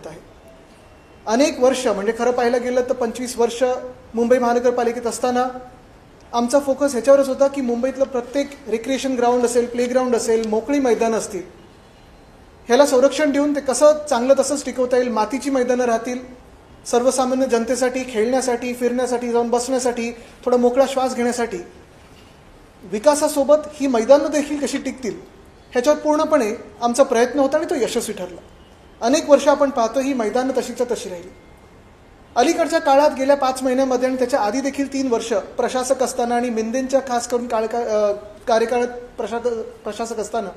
होत आहे. अनेक वर्ष म्हणजे खरं पाहायला गेलं तर 25 वर्ष मुंबई महानगरपालिकेत असताना आमचा फोकस ह्याच्यावरच होता की मुंबईतलं प्रत्येक रिक्रिएशन ग्राउंड असेल, प्लेग्राउंड असेल, मोकळी मैदानं असतील, ह्याला संरक्षण देऊन ते कसं चांगलं तसंच टिकवता येईल. मातीची मैदानं राहतील, सर्वसामान्य जनतेसाठी खेळण्यासाठी, फिरण्यासाठी, जाऊन बसण्यासाठी, थोडा मोकळा श्वास घेण्यासाठी. विकासासोबत ही मैदानं देखील कशी टिकतील ह्याच्यावर पूर्णपणे आमचा प्रयत्न होता आणि तो यशस्वी ठरला. अनेक वर्ष आपण पाहतो ही मैदानं तशीच्या तशी राहिली. अलीकडच्या काळात गेल्या 5 महिन्यामध्ये आणि त्याच्या आधी देखील 3 वर्ष प्रशासक असताना आणि मिंदेंच्या खास करून कार्यकाळात प्रशासक असताना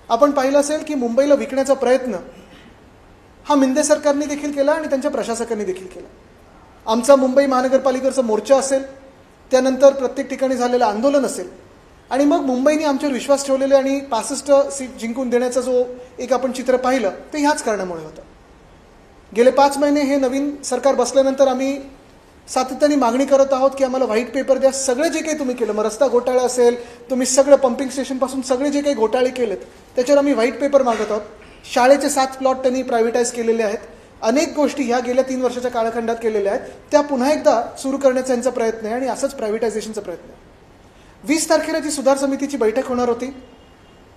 आपण पाहिलं असेल की मुंबईला विकण्याचा प्रयत्न हा मिंदे सरकारने देखील केला आणि त्यांच्या प्रशासकांनी देखील केला. आमचा मुंबई महानगरपालिकेचा मोर्चा असेल, त्यानंतर प्रत्येक ठिकाणी झालेलं आंदोलन असेल आणि मग मुंबईने आमच्यावर विश्वास ठेवलेले आणि 65 सीट जिंकून देण्याचा जो एक आपण चित्र पाहिलं ते ह्याच कारणामुळे होतं. गेले 5 महिने हे नवीन सरकार बसल्यानंतर आम्ही सातत्याने मागणी करत आहोत की आम्हाला व्हाईट पेपर द्या. सगळे जे काही तुम्ही केलं, मग रस्ता घोटाळा असेल, तुम्ही सगळं पंपिंग स्टेशनपासून सगळे जे काही घोटाळे केलेत त्याच्यावर आम्ही व्हाईट पेपर मागत आहोत. शाळेचे 7 प्लॉट त्यांनी प्रायव्हेटाईज केलेले आहेत. अनेक गोष्टी ह्या गेल्या 3 वर्षाच्या कालखंडात केलेल्या आहेत, त्या पुन्हा एकदा सुरू करण्याचा यांचा प्रयत्न आहे आणि असंच प्रायव्हेटायझेशनचा प्रयत्न आहे. 20 तारखेला जी सुधार समितीची बैठक होणार होती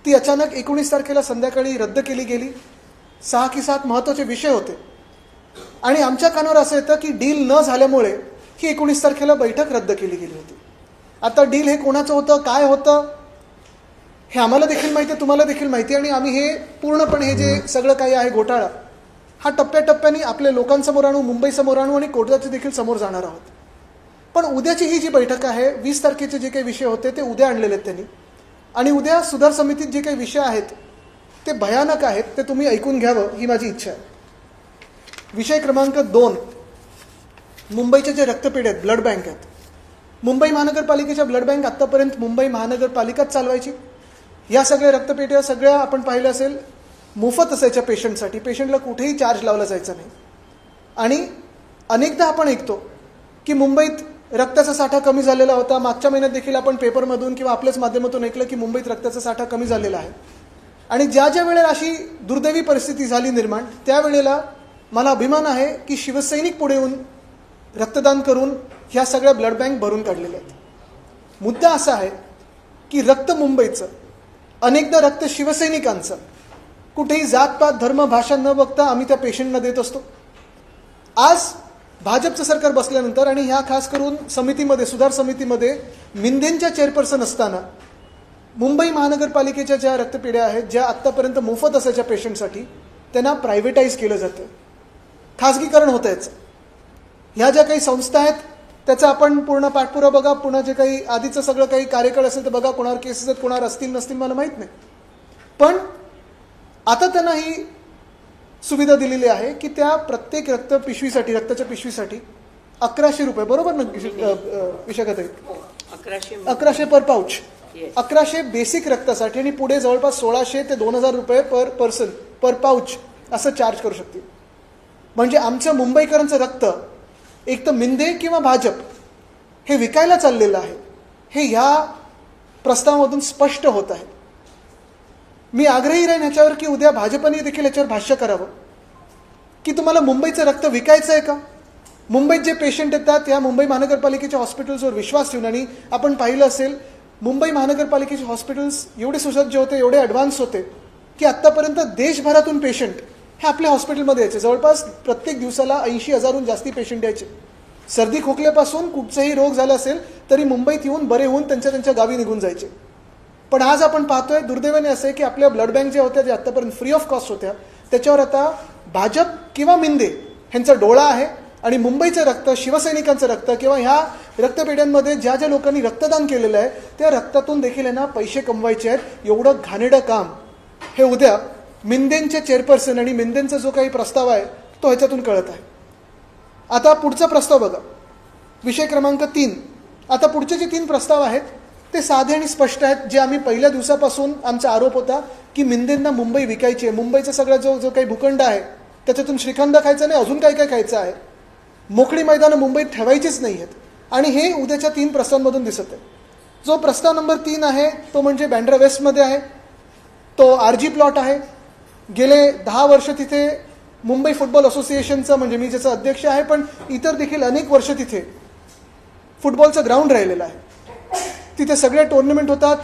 ती अचानक 19 तारखेला संध्याकाळी रद्द केली गेली. 6 की 7 महत्त्वाचे विषय होते आणि आमच्या कानावर असं येतं की डील न झाल्यामुळे ही 19 तारखेला बैठक रद्द केली गेली होती. आता डील हे कोणाचं होतं, काय होतं हे आम्हाला देखील माहिती आहे, तुम्हाला देखील माहिती आहे आणि आम्ही हे पूर्णपणे हे जे सगळं काही आहे घोटाळा हा टप्प्याटप्प्याने आपल्या लोकांसमोर आणू, मुंबईसमोर आणू आणि कोर्टाच्या देखील समोर जाणार आहोत. पण उद्याची ही जी बैठक आहे, 20 तारखेचे जे काही विषय होते ते उद्या आणलेले आहेत त्यांनी आणि उद्या सुधार समितीत जे काही विषय आहेत ते भयानक आहेत, ते तुम्ही ऐकून घ्यावं ही माझी इच्छा आहे. विषय क्रमांक 2, मुंबईचे जे रक्तपेढे आहेत, ब्लड बँक आहेत. मुंबई महानगरपालिकेच्या ब्लड बँक आत्तापर्यंत मुंबई महानगरपालिकाच चालवायची. या सगळ्या रक्तपेढ्या सगळ्या आपण पाहिलं असेल मोफत असायच्या पेशंटसाठी, पेशंटला कुठेही चार्ज लावला जायचा नाही. आणि अनेकदा आपण ऐकतो की मुंबईत रक्ताचा साठा कमी झालेला होता. मागच्या महिन्यात देखील आपण पेपरमधून किंवा आपल्याच माध्यमातून ऐकलं की मुंबईत रक्ताचा साठा कमी झालेला आहे. आणि ज्या ज्या वेळेला अशी दुर्दैवी परिस्थिती झाली निर्माण, त्यावेळेला मला अभिमान आहे की शिवसैनिक पुढे येऊन रक्तदान करून ह्या सगळ्या ब्लड बँक भरून काढलेल्या आहेत. मुद्दा असा आहे की रक्त मुंबईचं, अनेकदा रक्त शिवसैनिकांचं, कुठेही जातपात, धर्म, भाषा न बघता आम्ही त्या पेशंटना देत असतो. आज भाजपचं सरकार बसल्यानंतर आणि ह्या खास करून समितीमध्ये, सुधार समितीमध्ये मिंदेंच्या चेअरपर्सन असताना मुंबई महानगरपालिकेच्या ज्या रक्तपेढ्या आहेत, ज्या आत्तापर्यंत मोफत असायच्या पेशंटसाठी, त्यांना प्रायव्हेटाईज केलं जातं, खाजगीकरण होतं याचं. ह्या ज्या काही संस्था आहेत त्याचा आपण पूर्ण पाठपुरावा बघा, पुन्हा जे काही आधीचं सगळं काही कार्यकाळ असेल तर बघा, कोणावर केसेस आहेत, कोणावर असतील नसतील मला माहीत नाही. पण आता त्यांना ही सुविधा दिलेली आहे की त्या प्रत्येक रक्ताच्या पिशवीसाठी 1100 रुपये, बरोबर ना विशाखाताई? 1100 पर पाऊच, 1100 बेसिक रक्तासाठी आणि पुढे जवळपास 1600 ते 2000 रुपये पर पर्सन पर पाऊच असं चार्ज करू शकतील. म्हणजे आमच्या मुंबईकरांचं रक्त एक तर मिंदे किंवा भाजप हे विकायला चाललेलं आहे, हे ह्या प्रस्तावामधून स्पष्ट होत आहे. मी आग्रही राहीन ह्याच्यावर की उद्या भाजपने देखील याच्यावर भाष्य करावं की तुम्हाला मुंबईचं रक्त विकायचं आहे का? मुंबईत जे पेशंट येतात या मुंबई महानगरपालिकेच्या हॉस्पिटल्सवर विश्वास ठेवून, आणि आपण पाहिलं असेल मुंबई महानगरपालिकेचे हॉस्पिटल्स एवढे सुसज्ज होते, एवढे ॲडव्हान्स होते की आत्तापर्यंत देशभरातून पेशंट हे आपल्या हॉस्पिटलमध्ये यायचे. जवळपास प्रत्येक दिवसाला 80,000हून जास्ती पेशंट यायचे. सर्दी खोकल्यापासून कुठचाही रोग झाला असेल तरी मुंबईत येऊन बरे होऊन त्यांच्या गावी निघून जायचे. पण आज आपण पाहतोय दुर्दैवाने असं आहे की आपल्या ब्लड बँक ज्या होत्या, ज्या आत्तापर्यंत फ्री ऑफ कॉस्ट होत्या, त्याच्यावर आता भाजप किंवा मिंदे ह्यांचा डोळा आहे आणि मुंबईचं रक्त, शिवसैनिकांचं रक्त किंवा ह्या रक्तपेढ्यांमध्ये ज्या ज्या लोकांनी रक्तदान केलेलं आहे त्या रक्तातून देखील यांना पैसे कमवायचे आहेत. एवढं घाणेरडं काम हे उद्या मिंदेंचे चेअरपर्सन आणि मिंदेंचा जो काही प्रस्ताव आहे तो ह्याच्यातून कळत आहे. आता पुढचा प्रस्ताव बघा, विषय क्रमांक 3. आता पुढचे जे 3 प्रस्ताव आहेत ते साधे आणि स्पष्ट आहेत. जे आम्ही पहिल्या दिवसापासून आमचा आरोप होता की मिंदेंना मुंबई विकायची आहे, मुंबईचा सगळा जो काही भूखंड आहे त्याच्यातून श्रीखंड खायचं नाही, अजून काय काय खायचं आहे, मोकळी मैदानं मुंबईत ठेवायचीच नाही आहेत. आणि हे उद्याच्या 3 प्रस्तावांमधून दिसत आहे. जो प्रस्ताव नंबर 3 आहे तो म्हणजे बँड्रा वेस्टमध्ये आहे. तो RG प्लॉट आहे. गेले 10 वर्ष तिथे मुंबई फुटबॉल असोसिएशनचं, म्हणजे मी ज्याचा अध्यक्ष आहे, पण इतर देखील अनेक वर्ष तिथे फुटबॉलचं ग्राउंड राहिलेलं आहे. तिथे सगळे टुर्नामेंट होतात.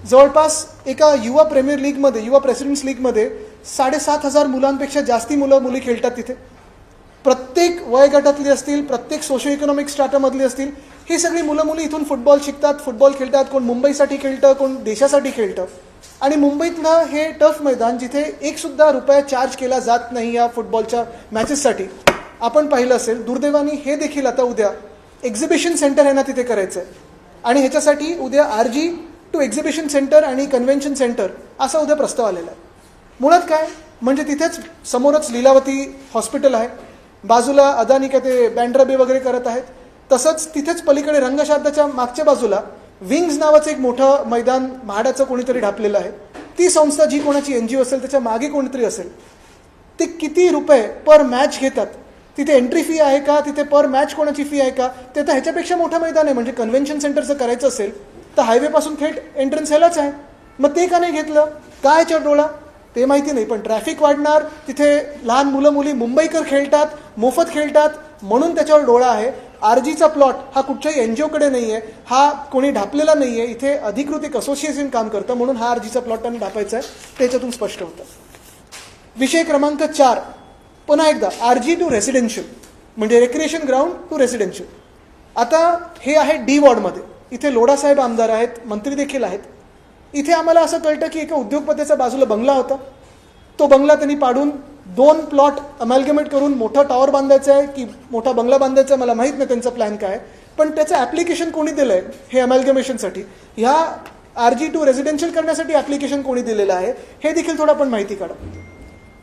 जवळपास एका युवा प्रीमियर लीगमध्ये, युवा प्रेसिडेंट्स लीगमध्ये 7,500 मुलांपेक्षा जास्ती मुलं मुली खेळतात तिथे. प्रत्येक वयोगटातली असतील, प्रत्येक सोशो इकॉनॉमिक स्ट्रॅटामधली असतील, ही सगळी मुलं मुली इथून फुटबॉल शिकतात, फुटबॉल खेळतात. कोण मुंबईसाठी खेळतं, कोण देशासाठी खेळतं. आणि मुंबईतलं हे टफ मैदान जिथे ₹1 सुद्धा चार्ज केला जात नाही या फुटबॉलच्या मॅचेससाठी. आपण पाहिलं असेल, दुर्दैवाने हे देखील आता उद्या एक्झिबिशन सेंटर आहे ना तिथे करायचं आहे. आणि ह्याच्यासाठी उद्या RG टू एक्झिबिशन सेंटर आणि कन्व्हेन्शन सेंटर असा उद्या प्रस्ताव आलेला आहे. मुळात काय म्हणजे तिथेच समोरच लीलावती हॉस्पिटल आहे, बाजूला अदानी काय ते बँड्रा बे वगैरे करत आहेत. तसंच तिथेच पलीकडे रंगशारदाच्या मागच्या बाजूला विंग्ज नावाचं एक मोठं मैदान म्हाडाचं कोणीतरी ढापलेलं आहे. ती संस्था जी कोणाची NGO असेल, त्याच्या मागे कोणीतरी असेल, ते किती रुपये पर मॅच घेतात, तिथे एंट्री फी आहे का, तिथे पर मॅच कोणाची फी आहे का, ते तर ह्याच्यापेक्षा मोठं मैदान आहे. म्हणजे कन्व्हेन्शन सेंटरचं करायचं असेल तर हायवेपासून थेट एंट्रन्स ह्यालाच आहे. मग ते का नाही घेतलं, काय याच्यावर डोळा ते माहिती नाही. पण ट्रॅफिक वाढणार, तिथे लहान मुलं मुली मुंबईकर खेळतात, मोफत खेळतात, म्हणून त्याच्यावर डोळा आहे. RGचा प्लॉट हा कुठच्याही NGOकडे नाही आहे, हा कोणी ढापलेला नाही आहे. इथे अधिकृत एक असोसिएशन काम करतं, म्हणून हा RGचा प्लॉट त्यांनी ढापायचा आहे. त्याच्यातून स्पष्ट होतं. विषय क्रमांक 4, पुन्हा एकदा RG टू रेसिडेन्शियल, म्हणजे रेक्रिएशन ग्राउंड टू रेसिडेन्शियल. आता हे आहे D वॉर्डमध्ये. इथे लोढासाहेब आमदार आहेत, मंत्री देखील आहेत. इथे आम्हाला असं कळतं की एका उद्योगपतीचा बाजूला बंगला होता, तो बंगला त्यांनी पाडून 2 प्लॉट अमॅल्गमेट करून मोठा टॉवर बांधायचा आहे की मोठा बंगला बांधायचा आहे, मला माहीत नाही त्यांचा प्लॅन काय. पण त्याचं ॲप्लिकेशन कोणी दिलं आहे हे अमॅल्गमेशनसाठी, ह्या RG टू रेसिडेन्शियल करण्यासाठी ॲप्लिकेशन कोणी दिलेलं आहे हे देखील थोडं पण माहिती काढा.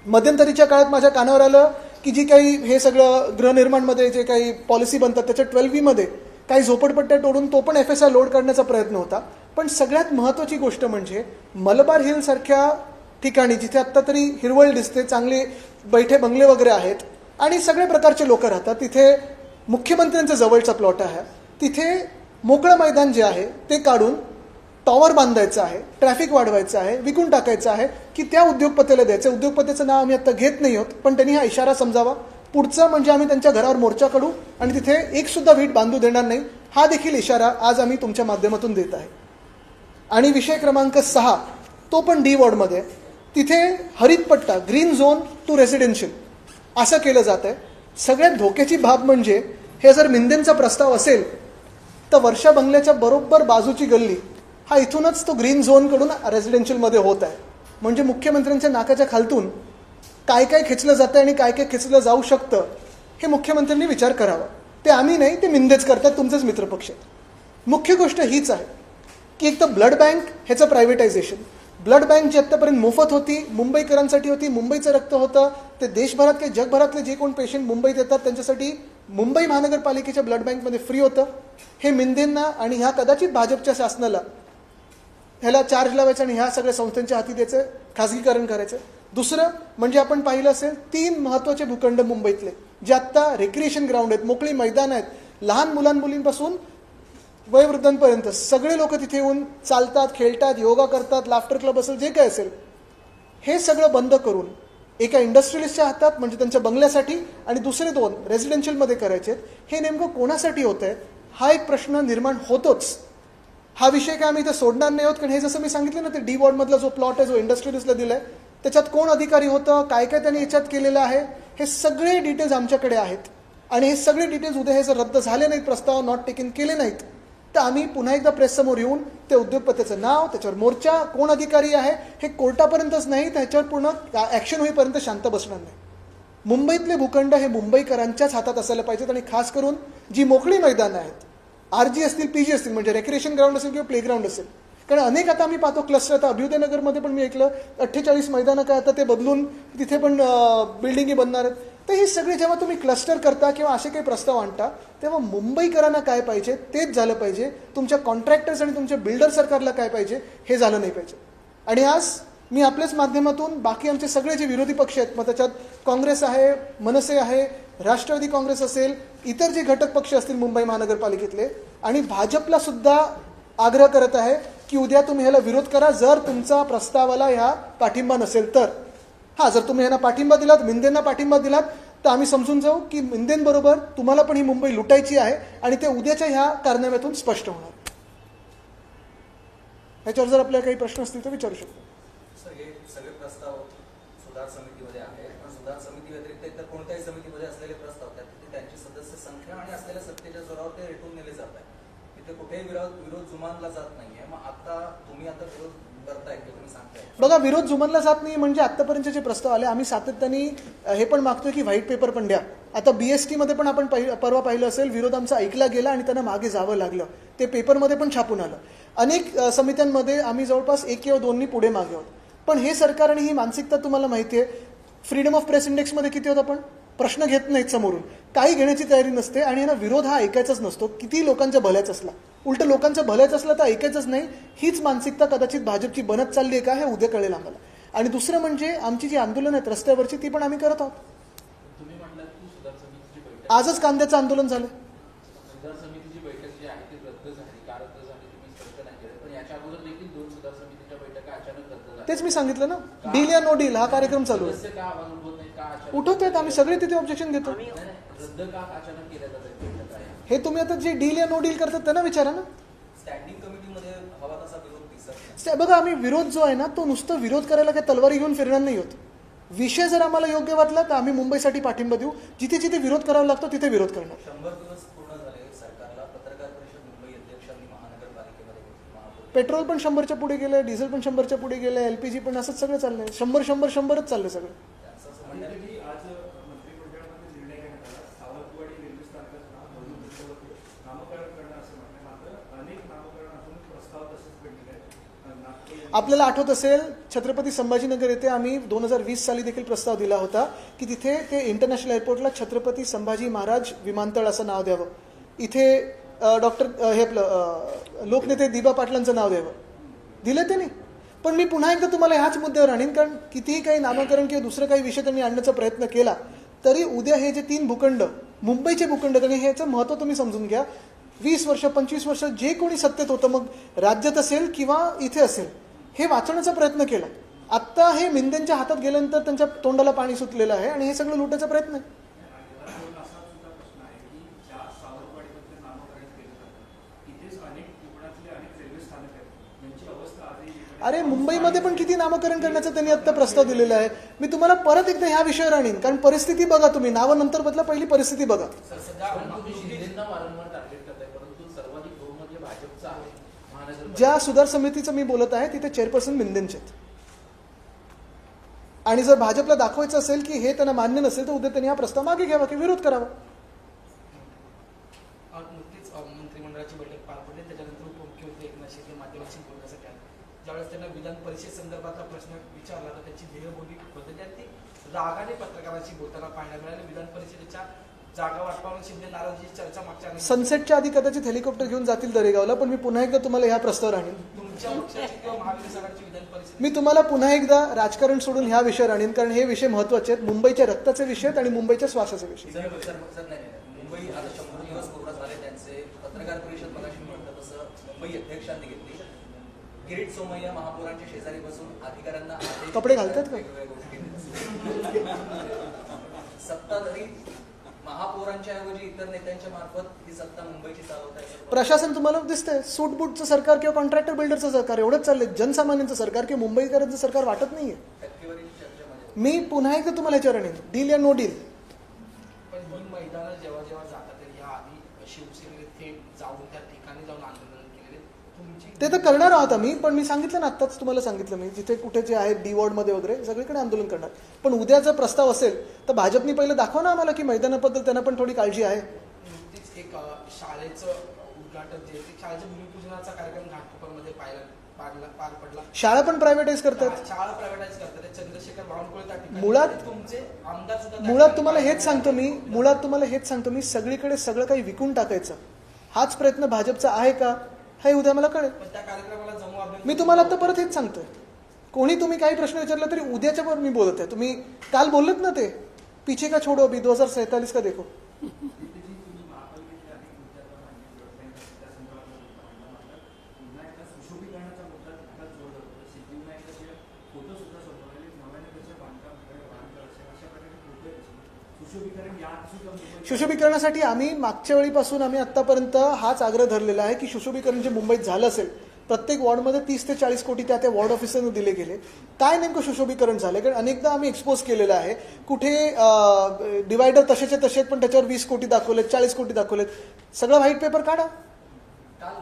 मध्यंतरीच्या काळात माझ्या कानावर आलं की जी काही हे सगळं गृहनिर्माणमध्ये जे काही पॉलिसी बनतात त्याच्या 12V काही झोपडपट्ट्या तोडून तो पण FSI लोड करण्याचा प्रयत्न होता. पण सगळ्यात महत्त्वाची गोष्ट म्हणजे मलबार हिलसारख्या ठिकाणी जिथे आत्ता तरी हिरवळ दिसते, चांगले बैठे बंगले वगैरे आहेत आणि सगळे प्रकारचे लोक राहतात, तिथे मुख्यमंत्र्यांचा जवळचा प्लॉट आहे. तिथे मोकळं मैदान जे आहे ते काढून टॉवर बांधायचं आहे, ट्रॅफिक वाढवायचं आहे, विकून टाकायचं आहे की त्या उद्योगपतीला द्यायचं. उद्योगपतीचं नाव आम्ही आत्ता घेत नाही आहोत, पण त्यांनी हा इशारा समजावा. पुढचं म्हणजे आम्ही त्यांच्या घरावर मोर्चा काढू आणि तिथे एक सुद्धा वीट बांधू देणार नाही, हा देखील इशारा आज आम्ही तुमच्या माध्यमातून देत आहे. आणि विषय क्रमांक 6, तो पण D वॉर्डमध्ये. तिथे हरितपट्टा, ग्रीन झोन टू रेसिडेन्शियल असं केलं जात आहे. सगळ्यात धोक्याची बाब म्हणजे हे जर मिंदेंचा प्रस्ताव असेल तर वर्षा बंगल्याच्या बरोबर बाजूची गल्ली हा इथूनच तो ग्रीन झोनकडून रेसिडेन्शियलमध्ये होत आहे. म्हणजे मुख्यमंत्र्यांच्या नाकाच्या खालतून काय काय खेचलं जातं आणि काय काय खेचलं जाऊ शकतं हे मुख्यमंत्र्यांनी विचार करावा. ते आम्ही नाही, ते मिंदेच करतात, तुमचेच मित्रपक्ष. मुख्य गोष्ट हीच आहे की एक तर ब्लड बँक ह्याचं प्रायव्हेटायझेशन. ब्लड बँक जी आत्तापर्यंत मोफत होती, मुंबईकरांसाठी होती, मुंबईचं रक्त होतं, ते देशभरात काही जगभरातले जे कोण पेशंट मुंबईत येतात त्यांच्यासाठी मुंबई महानगरपालिकेच्या ब्लड बँकमध्ये फ्री होतं. हे मिंदेंना आणि ह्या कदाचित भाजपच्या शासनाला ह्याला चार्ज लावायचं आणि ह्या सगळ्या संस्थांच्या हाती द्यायचं, खाजगीकरण करायचं. दुसरं म्हणजे आपण पाहिलं असेल 3 महत्त्वाचे भूखंड मुंबईतले जे आत्ता रेक्रिएशन ग्राउंड आहेत, मोकळी मैदान आहेत, लहान मुलांपासून वयोवृद्धांपर्यंत सगळे लोक तिथे येऊन चालतात, खेळतात, योगा करतात, लाफ्टर क्लब असेल, जे काय असेल, हे सगळं बंद करून एका इंडस्ट्रियलिस्टच्या हातात म्हणजे त्यांच्या बंगल्यासाठी आणि दुसरे 2 रेसिडेन्शियलमध्ये करायचे. हे नेमकं कोणासाठी होतं आहे हा एक प्रश्न निर्माण होतोच. हा विषय काय आम्ही इथे सोडणार नाही आहोत, कारण हे जसं मी सांगितलं ना, ते D वॉर्डमधला जो प्लॉट आहे जो इंडस्ट्रियलिस्टला दिला आहे त्याच्यात कोण अधिकारी होतं, काय काय त्यांनी याच्यात केलेलं आहे, हे सगळे डिटेल्स आमच्याकडे आहेत. आणि हे सगळे डिटेल्स उद्या हे जर रद्द झाले नाहीत, प्रस्ताव नॉट टेकन केले नाहीत, तर आम्ही पुन्हा एकदा प्रेससमोर येऊन ते उद्योगपतीचं नाव, त्याच्यावर मोर्चा, कोण अधिकारी आहे हे कोर्टापर्यंतच नाही, त्याच्यावर पूर्ण ॲक्शन होईपर्यंत शांत बसणार नाही. मुंबईतले भूखंड हे मुंबईकरांच्याच हातात असायला पाहिजेत. आणि खास करून जी मोकळी मैदानं आहेत, RG असतील, PG असतील, म्हणजे रेक्रिएशन ग्राउंड असेल किंवा प्लेग्राऊंड असेल, कारण अनेक आता आम्ही पाहतो क्लस्टर, आता अभ्युदयनगरमध्ये पण मी ऐकलं 48 मैदानं काय आता ते बदलून तिथे पण बिल्डिंगी बनणार आहेत. तर हे सगळे जेव्हा तुम्ही क्लस्टर करता किंवा असे काही प्रस्ताव आणता तेव्हा मुंबईकरांना काय पाहिजे तेच झालं पाहिजे, तुमच्या कॉन्ट्रॅक्टर्स आणि तुमच्या बिल्डर सरकारला काय पाहिजे हे झालं नाही पाहिजे. आणि आज मी आपल्याच माध्यमातून बाकी आमचे सगळे जे विरोधी पक्ष आहेत, मग त्याच्यात काँग्रेस आहे, मनसे आहे, राष्ट्रवादी काँग्रेस असेल, इतर जे घटक पक्ष असतील मुंबई महानगरपालिकेतले, आणि भाजपला सुद्धा आग्रह करत आहे की उद्या तुम्ही ह्याला विरोध करा जर तुमचा प्रस्तावाला ह्या पाठिंबा नसेल तर. हां, जर तुम्ही यांना पाठिंबा दिलात, मिंदेंना पाठिंबा दिलात, तर आम्ही समजून जाऊ की मिंदेंबरोबर तुम्हाला पण ही मुंबई लुटायची आहे आणि ते उद्याच्या ह्या कारनाम्यातून स्पष्ट होणार. ह्याच्यावर जर आपल्याला काही प्रश्न असतील तर विचारू शकतो. सर, हे सगळे प्रस्ताव सुधार समितीमध्ये आहे, पण सुधार समिती व्यतिरिक्त इतर कोणत्याही समितीमध्ये असलेले प्रस्ताव त्यात तिथे त्यांची सदस्य संख्या आणि असलेल्या सत्तेच्या जोरावर ते रेटून नेले जात आहे. तिथे कुठेही विरोध जुमानला जात नाहीये. मग आता तुम्ही विरोध करताय की तुम्ही सांगताय? बघा, विरोध जुमानला जात नाही म्हणजे आतापर्यंत जे प्रस्ताव आले, आम्ही सातत्याने हे पण मागतोय की व्हाईट पेपर पण द्या. आता BST मध्ये पण आपण परवा पाहिलं असेल, विरोध आमचा ऐकला गेला आणि त्यांना मागे जावं लागलं. ते पेपरमध्ये पण छापून आलं. अनेक समित्यांमध्ये आम्ही जवळपास 1 किंवा 2 पुढे मागे आहोत. पण हे सरकार आणि ही मानसिकता तुम्हाला माहिती आहे. फ्रीडम ऑफ प्रेस इंडेक्समध्ये किती होत आपण? प्रश्न घेत नाहीत समोरून, काही घेण्याची तयारी नसते आणि यांना विरोध हा ऐकायचाच नसतो, किती लोकांच्या भल्याच असला. उलट लोकांचं भल्याच असलं तर ऐकायचंच नाही. हीच मानसिकता कदाचित भाजपची बनत चालली आहे का, हे उद्या कळेल आम्हाला. आणि दुसरं म्हणजे आमची जी आंदोलन आहेत रस्त्यावरची, ती पण आम्ही करत आहोत. तुम्ही म्हटलं की सुधार समितीची बैठक, आजच कांद्याचं आंदोलन झालं. सुधार समितीची बैठक जी आहे ती रद्द झाली, का रद्द झाली तुम्ही स्पष्ट नाही केलं, पण याच्या अगोदर देखील 2 सुधार समितीच्या बैठका अचानक रद्द झाल्या. तेच मी सांगितलं ना, डील या नो डील हा कार्यक्रम चालू आहे. सदस्य का आवाज उठवत नाही, का अचानक उठवत आहेत, आम्ही सगळे तिथे ऑब्जेक्शन घेतो. नाही, रद्द का अचानक केल्या जातात बैठका या? हे तुम्ही आता जे डील या नो डील करतात त्यांना विचारा ना. स्टँडिंग कमिटीमध्ये हवा तसा विरोध दिसत नाही. बघा, आम्ही विरोध जो आहे ना, तो नुसतं विरोध करायला काही तलवारी घेऊन फिरणार नाही होत. विषय जर आम्हाला योग्य वाटला तर आम्ही मुंबईसाठी पाठिंबा देऊ. जिथे जिथे विरोध करावा लागतो तिथे विरोध करणार. 100 दिवस पूर्ण झाले सरकारला. पत्रकार परिषद मुंबई अध्यक्षांनी महानगरपालिकेमध्ये घेतली. पेट्रोल पण 100च्या पुढे गेलंय, डिझेल पण 100च्या पुढे गेलंय, LPG पण असंच सगळं चाललंय. 100च चाललंय सगळं. त्यांचं असं म्हणणं आहे की आज मंत्रिमंडळामध्ये निर्णय घेण्यात आला, सावंतवाडी रेल्वे स्थानकाचं नामकरण करणं असं म्हणणं. मात्र अनेक नामकरण अजून प्रस्ताव तसेच पेंडिंग आहेत. आपल्याला आठवत असेल, छत्रपती संभाजीनगर येथे आम्ही 2020 साली देखील प्रस्ताव दिला होता की तिथे ते इंटरनॅशनल एअरपोर्टला छत्रपती संभाजी महाराज विमानतळ असं नाव द्यावं. इथे डॉक्टर हे आपलं लोकनेते दिबा पाटलांचं नाव द्यावं. दिलं ते नाही. पण मी पुन्हा एकदा तुम्हाला ह्याच मुद्द्यावर आणीन, कारण कितीही काही नामकरण किंवा दुसरं काही विषय त्यांनी आणण्याचा प्रयत्न केला तरी उद्या हे जे 3 भूखंड, मुंबईचे भूखंड, कारण ह्याचं महत्त्व तुम्ही समजून घ्या. 20 वर्ष 25 वर्ष जे कोणी सत्तेत होतं, मग राज्यात असेल किंवा इथे असेल, हे वाचवण्याचा प्रयत्न केला. आत्ता हे मिंदेंच्या हातात गेल्यानंतर त्यांच्या तोंडाला पाणी सुटलेलं आहे आणि हे सगळं लुटायचा प्रयत्न आहे. अरे, मुंबईमध्ये पण किती नामकरण करण्याचं त्यांनी आत्ता प्रस्ताव दिलेला आहे. मी तुम्हाला परत एकदा ह्या विषयावर आणीन, कारण परिस्थिती बघा तुम्ही. नावं नंतर बदला, पहिली परिस्थिती बघा. शिंदेंना वारंवार टार्गेट करताय, परंतु सर्वाधिक बहुमत भाजपचं आहे. महानगर ज्या सुधार समितीचं मी बोलत आहे तिथे चेअरपर्सन मिंदेंचे आहेत. आणि जर भाजपला दाखवायचं असेल की हे त्यांना मान्य नसेल तर उद्या त्यांनी हा प्रस्ताव मागे घ्यावा की विरोध करावा. नुकतीच मंत्रिमंडळाची बैठक पार पडली. त्याच्यानंतर उपमुख्यमंत्री एकनाथ शिंदे माध्यमांशी बोलण्यासाठी आले. ज्यावेळेस त्यांना विधान परिषद संदर्भातला प्रश्न विचारला तर त्यांची देहबोली बदलली. ती रागाने पत्रकारांशी बोलताना पाहायला मिळाले. विधान परिषदेच्या जागा वाटपावरून शिंदे नाराजीची चर्चा मागच्या सनसेटच्या आधी कदाचित हेलिकॉप्टर घेऊन जातील दरेगावला. पण मी पुन्हा एकदा तुम्हाला ह्या प्रस्तावावर आणीन. तुमच्या पक्षाची किंवा महाविकास आघाडीची विधान परिषद मी तुम्हाला पुन्हा एकदा राजकारण सोडून ह्या विषयावर आणीन, कारण हे विषय महत्वाचे आहेत. मुंबईच्या रक्ताचे विषय आहेत आणि मुंबईच्या श्वासाचे विषय. सर, नाही, मुंबई आता 100 दिवस पूर्ण झाले त्यांचे. पत्रकार परिषद मगाशी म्हटलं तसं मुंबई अध्यक्षांनी घेतली. किरीट सोमय्या महापौरांच्या शेजारी बसून अधिकाऱ्यांना आदेश कपडे घालतात का? वेगवेगळ्या गोष्टी सत्ताधारी महापौरांच्या ऐवजी इतर नेत्यांच्या मार्फत ही सत्ता मुंबईची चालवत आहे. प्रशासन तुम्हाला दिसतंय सूटबूटचं सरकार किंवा कॉन्ट्रॅक्टर बिल्डरचं सरकार एवढंच चाललंय. जनसामान्यांचं सरकार किंवा मुंबईकरांचं सरकार वाटत नाहीये. टक्केवारीची चर्चा म्हणजे मी पुन्हा एकदा तुम्हाला याच्यावर आणीन, डील या नो डील. पण ही मैदानं जेव्हा जेव्हा जातात तर या आधी शिवसेनेने थेट जाऊन त्या ठिकाणी जाऊन आंदोलन केलेले. तुमची ते तर करणार आहोत आम्ही. पण मी सांगितलं ना, आत्ताच तुम्हाला सांगितलं मी, जिथे कुठे जे आहे डी वॉर्डमध्ये वगैरे सगळीकडे आंदोलन करणार. पण उद्या जर प्रस्ताव असेल तर भाजपनी पहिलं दाखवा ना आम्हाला की मैदानाबद्दल त्यांना पण थोडी काळजी आहे. नुकतीच एक शाळेचं उद्घाटन जे शाळेच्या भूमिपूजनाचा कार्यक्रम घाटकोपरमध्ये पार पडला. शाळा पण प्रायव्हेटाईज करतात. शाळा प्रायव्हेटाईज करतात. चंद्रशेखर बावनकुळे त्या ठिकाणी मुळात तुमचे आमदार सुद्धा मुळात तुम्हाला हेच सांगतो मी सगळीकडे सगळं काही विकून टाकायचं हाच प्रयत्न भाजपचा आहे का, हे उद्या मला कळेल. पण त्या कार्यक्रमाला जमू आपण. मी तुम्हाला आता परत हेच सांगतोय. कोणी तुम्ही काही प्रश्न विचारला तरी उद्याच्या वर मी बोलत आहे. तुम्ही काल बोलत ना ते पीछे का छोडो अभी 2047 का देखो. सुशोभीकरण यात सुद्धा सुशोभीकरणासाठी आम्ही मागच्या वेळीपासून आम्ही आतापर्यंत हाच आग्रह धरलेला आहे की सुशोभीकरण जे मुंबईत झालं असेल प्रत्येक वॉर्डमध्ये 30 ते 40 कोटी त्या वॉर्ड ऑफिसरने दिले गेले. काय नेमकं सुशोभीकरण झालं? कारण अनेकदा आम्ही एक्सपोज केलेलं आहे. कुठे डिवायडर तसेचे तसे पण त्याच्यावर 20 कोटी दाखवलेत, 40 कोटी दाखवलेत. सगळं व्हाईट पेपर काढा. काल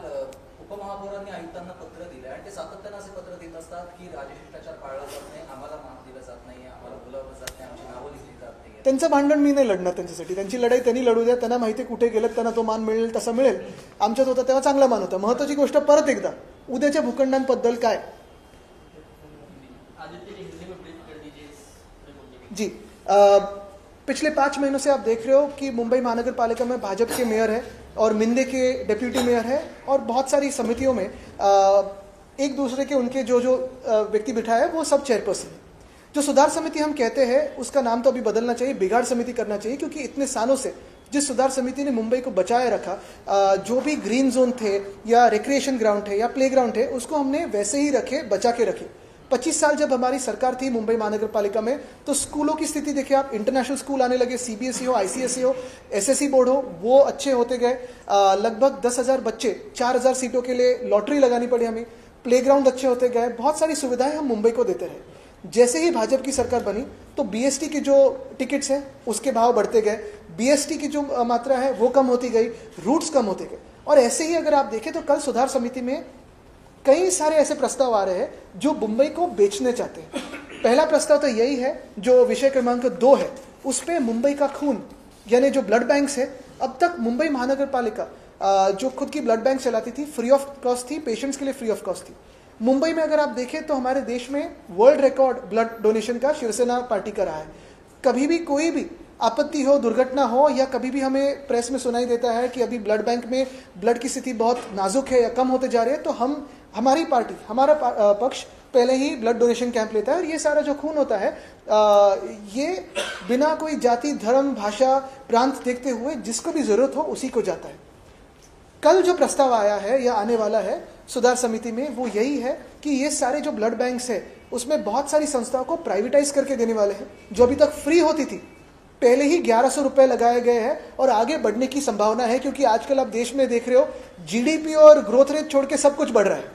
उपमहापौरांनी आयुक्तांना पत्र दिलं आणि ते सातत्यानं असे पत्र देत असतात की राजशिष्टाचार पाळला जात नाही, आम्हाला मान दिलं जात नाही, आम्हाला बोलावलं जात नाही, आमची नावं लिहिली जात नाही. त्यांचं भांडण मी नाही लढणार त्यांच्यासाठी. त्यांची लढाई त्यांनी लढू द्या. त्यांना माहिती कुठे गेलं त्यांना तो मान मिळेल तसा मिळेल. आमच्यात होता तेव्हा चांगला मान होता. महत्वाची गोष्ट परत एकदा उद्याच्या भूखंडांबद्दल काय जी पिछले 5 महीनों से आप देख रहे हो कि मुंबई महानगर पालिका में भाजपा के मेयर है और मिंदे के डिप्यूटी मेयर है और बहुत सारी समितियों में एक दूसरे के उनके जो व्यक्ति बिठाए है वो सब चेयरपर्सन है. जो सुधार समिति हम कहते हैं उसका नाम तो अभी बदलना चाहिए, बिगाड़ समिति करना चाहिए, क्योंकि इतने सालों से जिस सुधार समिति ने मुंबई को बचाए रखा, जो भी ग्रीन जोन थे या रिक्रिएशन ग्राउंड थे या प्ले ग्राउंड थे उसको हमने वैसे ही रखे, बचा के रखे. 25 साल जब हमारी सरकार थी मुंबई महानगर पालिका में तो स्कूलों की स्थिति देखिए आप. इंटरनेशनल स्कूल आने लगे, सीबीएसई हो, आईसीएसई हो, एसएससी बोर्ड हो, वो अच्छे होते गए. लगभग 10,000 बच्चे, 4,000 सीटों के लिए लॉटरी लगानी पड़ी हमें. प्लेग्राउंड अच्छे होते गए, बहुत सारी सुविधाएं हम मुंबई को देते रहे. जैसे ही भाजपा की सरकार बनी तो बीएसटी की जो टिकट्स हैं उसके भाव बढ़ते गए, बीएसटी की जो मात्रा है वो कम होती गई, रूट्स कम होते गए. और ऐसे ही अगर आप देखें तो कल सुधार समिति में कई सारे ऐसे प्रस्ताव आ रहे हैं जो मुंबई को बेचने चाहते हैं. पहला प्रस्ताव तो यही है जो विषय क्रमांक 2 है, उस पर मुंबई का खून यानी जो ब्लड बैंक्स है. अब तक मुंबई महानगर पालिका जो खुद की ब्लड बैंक चलाती थी फ्री ऑफ कॉस्ट थी, पेशेंट्स के लिए फ्री ऑफ कॉस्ट थी. मुंबई में अगर आप देखें तो हमारे देश में वर्ल्ड रिकॉर्ड ब्लड डोनेशन का शिवसेना पार्टी का रहा है. कभी भी कोई भी आपत्ति हो, दुर्घटना हो या कभी भी हमें प्रेस में सुनाई देता है कि अभी ब्लड बैंक में ब्लड की स्थिति बहुत नाजुक है या कम होते जा रही है, तो हमारी पार्टी, हमारा पक्ष पहले ही ब्लड डोनेशन कैंप लेता है. और ये सारा जो खून होता है ये बिना कोई जाति, धर्म, भाषा, प्रांत देखते हुए जिसको भी जरूरत हो उसी को जाता है. कल जो प्रस्ताव आया है या आने वाला है सुधार समिति में वो यही है कि ये सारे जो ब्लड बैंक्स है उसमें बहुत सारी संस्थाओं को प्राइवेटाइज करके देने वाले हैं. जो अभी तक फ्री होती थी पहले ही 1100 रुपए लगाए गए हैं और आगे बढ़ने की संभावना है, क्योंकि आजकल आप देश में देख रहे हो जीडीपी और ग्रोथ रेट छोड़ के सब कुछ बढ़ रहा है.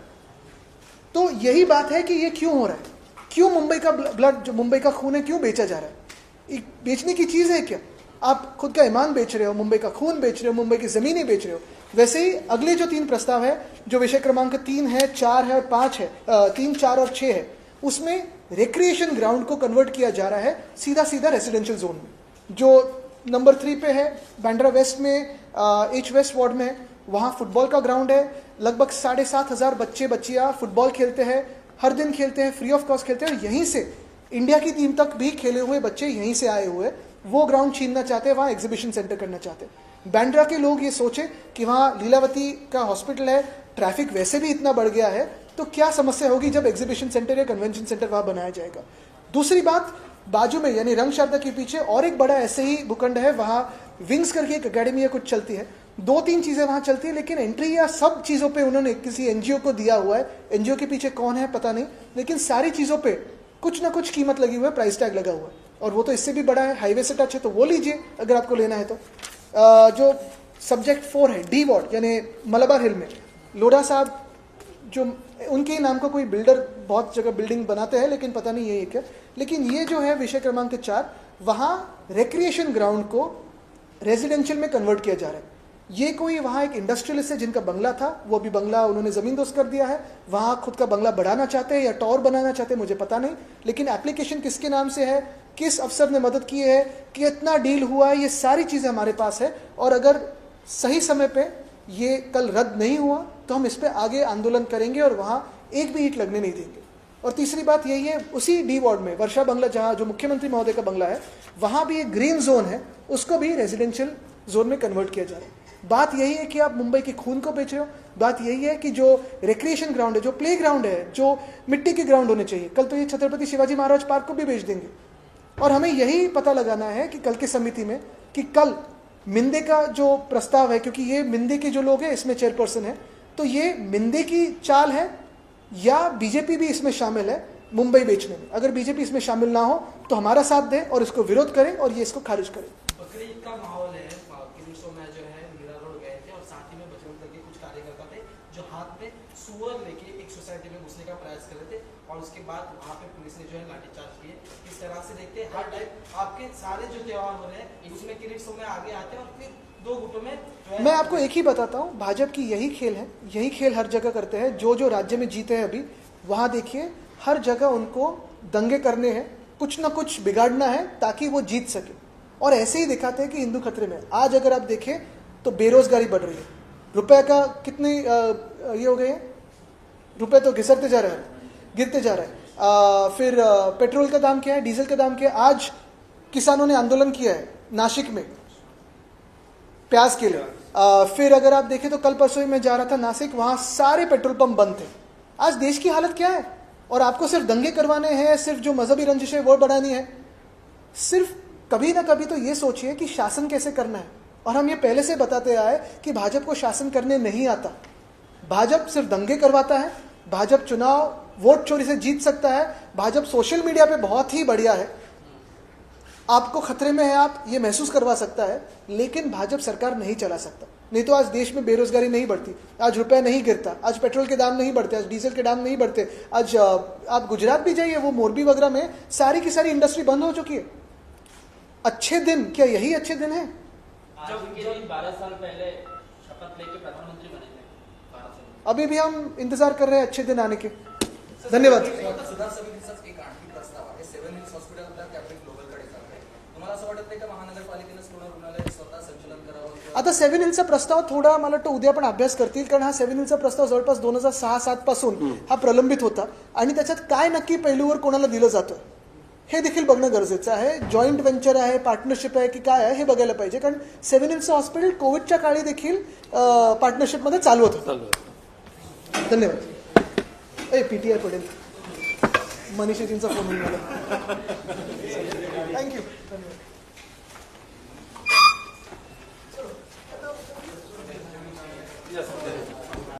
तो यही बात है कि ये क्यों हो रहा है, क्यों मुंबई का ब्लड, जो मुंबई का खून है, क्यों बेचा जा रहा है. बेचने की चीज है क्या? आप खुद का ईमान बेच रहे हो, मुंबई का खून बेच रहे हो, मुंबई की जमीनें बेच रहे हो. वैसे ही अगले जो 3 प्रस्ताव है जो विषय क्रमांक 3 है, 4 है और 5 है, 3, 4 और 6 है, उसमें रिक्रिएशन ग्राउंड को कन्वर्ट किया जा रहा है सीधा सीधा रेसिडेंशियल जोन में. जो नंबर 3 पे है बांद्रा वेस्ट में, एच वेस्ट वार्ड में, वहाँ फुटबॉल का ग्राउंड है. लगभग 7,500 बच्चे बच्चियाँ फुटबॉल खेलते हैं, हर दिन खेलते हैं, फ्री ऑफ कॉस्ट खेलते हैं. और यहीं से इंडिया की टीम तक भी खेले हुए बच्चे यहीं से आए हुए. वो ग्राउंड छीनना चाहते हैं, वहाँ एग्जीबिशन सेंटर करना चाहते हैं. बांद्रा के लोग ये सोचे कि वहाँ लीलावती का हॉस्पिटल है, ट्रैफिक वैसे भी इतना बढ़ गया है, तो क्या समस्या होगी जब एग्जीबिशन सेंटर या कन्वेंशन सेंटर वहाँ बनाया जाएगा. दूसरी बात, बाजू में यानी रंग शारदा के पीछे और एक बड़ा ऐसे ही भूखंड है, वहाँ विंग्स करके एक अकेडमी या कुछ चलती है. 2-3 चीजें वहाँ चलती है, लेकिन एंट्री या सब चीजों पे उन्होंने किसी एनजीओ को दिया हुआ है. एनजीओ के पीछे कौन है पता नहीं, लेकिन सारी चीजों पे कुछ ना कुछ कीमत लगी हुई है, प्राइस टैग लगा हुआ है. और वो तो इससे भी बड़ा है, हाईवे से टच है, तो वो लीजिए अगर आपको लेना है तो. जो सब्जेक्ट 4 है डी वार्ड यानी मलाबार हिल में, लोढ़ा साहब जो उनके ही नाम का कोई बिल्डर बहुत जगह बिल्डिंग बनाते हैं, लेकिन पता नहीं ये क्या. लेकिन ये जो है विषय क्रमांक 4, वहाँ रिक्रिएशन ग्राउंड को रेजिडेंशियल में कन्वर्ट किया जा रहा है. ये कोई वहाँ एक इंडस्ट्रियलिस्ट है जिनका बंगला था, वो अभी बंगला उन्होंने जमींदोज कर दिया है. वहाँ खुद का बंगला बढ़ाना चाहते हैं या टॉवर बनाना चाहते हैं, मुझे पता नहीं. लेकिन एप्लीकेशन किसके नाम से है, किस अफसर ने मदद की है, कितना डील हुआ है, ये सारी चीज़ें हमारे पास है. और अगर सही समय पे ये कल रद्द नहीं हुआ तो हम इस पर आगे आंदोलन करेंगे और वहाँ एक भी ईंट लगने नहीं देंगे. और तीसरी बात यही है, उसी डी वार्ड में वर्षा बंगला जहाँ जो मुख्यमंत्री महोदय का बंगला है, वहाँ भी एक ग्रीन जोन है, उसको भी रेजिडेंशियल जोन में कन्वर्ट किया जा रहा है. बात यही है कि आप मुंबई के खून को बेच रहे हो. बात यही है कि जो रिक्रिएशन ग्राउंड है, जो प्ले ग्राउंड है, जो मिट्टी के ग्राउंड होने चाहिए, कल तो ये छत्रपति शिवाजी महाराज पार्क को भी बेच देंगे. और हमें यही पता लगाना है कि कल की समिति में कि कल मिंदे का जो प्रस्ताव है, क्योंकि ये मिंदे के जो लोग हैं इसमें चेयरपर्सन है, तो ये मिंदे की चाल है या बीजेपी भी इसमें शामिल है मुंबई बेचने में. अगर बीजेपी इसमें शामिल ना हो तो हमारा साथ दे और इसको विरोध करें और ये इसको खारिज करें. बकरीद का माहौल है। किरीट सोमैया जो है मीरा रोड गए थे और साथ ही में बजरंग दल के कुछ कार्यकर्ता थे जो हाथ में सुअर लेके एक सोसाइटी में घुसने का प्रयास कर रहे थे और उसके बाद वहाँ पे पुलिस ने जो है लाठीचार्ज किए। इस तरह से देखते हैं हर टाइम आपके सारे जो त्योहार हो रहे हैं उसमें किरीट सोमैया आगे आते हैं और फिर दो गुटों में जो है। मैं आपको एक ही बताता हूँ, भाजपा की यही खेल है, यही खेल हर जगह करते हैं। जो राज्य में जीते हैं अभी वहाँ देखिए हर जगह उनको दंगे करने हैं, कुछ ना कुछ बिगाड़ना है ताकि वो जीत सके। और ऐसे ही दिखाते हैं कि हिंदू खतरे में। आज अगर आप देखें तो बेरोजगारी बढ़ रही है, रुपए का कितने ये हो गए हैं, रुपए तो घिसरते जा रहे हैं, गिरते जा रहे हैं। फिर पेट्रोल का दाम क्या है, डीजल का दाम क्या है। आज किसानों ने आंदोलन किया है नासिक में प्याज के लिए। फिर अगर आप देखें तो कल परसों ही मैं जा रहा था नासिक, वहां सारे पेट्रोल पंप बंद थे। आज देश की हालत क्या है? और आपको सिर्फ दंगे करवाने हैं, सिर्फ जो मजहबी रंजिश है वो बढ़ानी है। सिर्फ कभी ना कभी तो ये सोचिए कि शासन कैसे करना है। और हम ये पहले से बताते आए कि भाजपा को शासन करने नहीं आता। भाजपा सिर्फ दंगे करवाता है, भाजपा चुनाव वोट चोरी से जीत सकता है, भाजपा सोशल मीडिया पे बहुत ही बढ़िया है, आपको खतरे में है आप ये महसूस करवा सकता है, लेकिन भाजपा सरकार नहीं चला सकता। नहीं तो आज देश में बेरोजगारी नहीं बढ़ती, आज रुपया नहीं गिरता, आज पेट्रोल के दाम नहीं बढ़ते, आज डीजल के दाम नहीं बढ़ते। आज आप गुजरात भी जाइए, वो मोरबी वगैरह में सारी की सारी इंडस्ट्री बंद हो चुकी है। अच्छे दिन, क्या यही अच्छे दिन है? आज के दिन 12 साल पहले शपथ लेके प्रधानमंत्री बने थे भारत से। अभी भी हम इंतजार कर रहे हैं अच्छे दिन आने के। धन्यवाद। सुधार समितीचाच एक आणखी प्रस्ताव आहे, 7 हिल्स हॉस्पिटल आपल्या कॅपिटल ग्लोबलकडे जात आहे। तुम्हाला असं वाटत नाही का महानगरपालिकेने पूर्ण रुग्णालय स्वतः संचालन करावं? आता 7 हिलचा प्रस्ताव थोडा मला वाटतं उद्या पण अभ्यास करतील, कारण हा 7 हिलचा प्रस्ताव जवळपास 2006-07 पासून हा प्रलंबित होता आणि त्याच्यात काय नक्की पैलूवर कोणाला दिलं जातं हे देखील बघणं गरजेचं आहे। जॉईंट व्हेंचर आहे, पार्टनरशिप आहे की काय आहे हे बघायला पाहिजे, कारण 7 हिलचं हॉस्पिटल कोविडच्या काळी देखील पार्टनरशिपमध्ये चालवत होतं। धन्यवाद। पीटीआय पडेल, मनीषजींचा फोन येऊन मला। थँक्यू, धन्यवाद।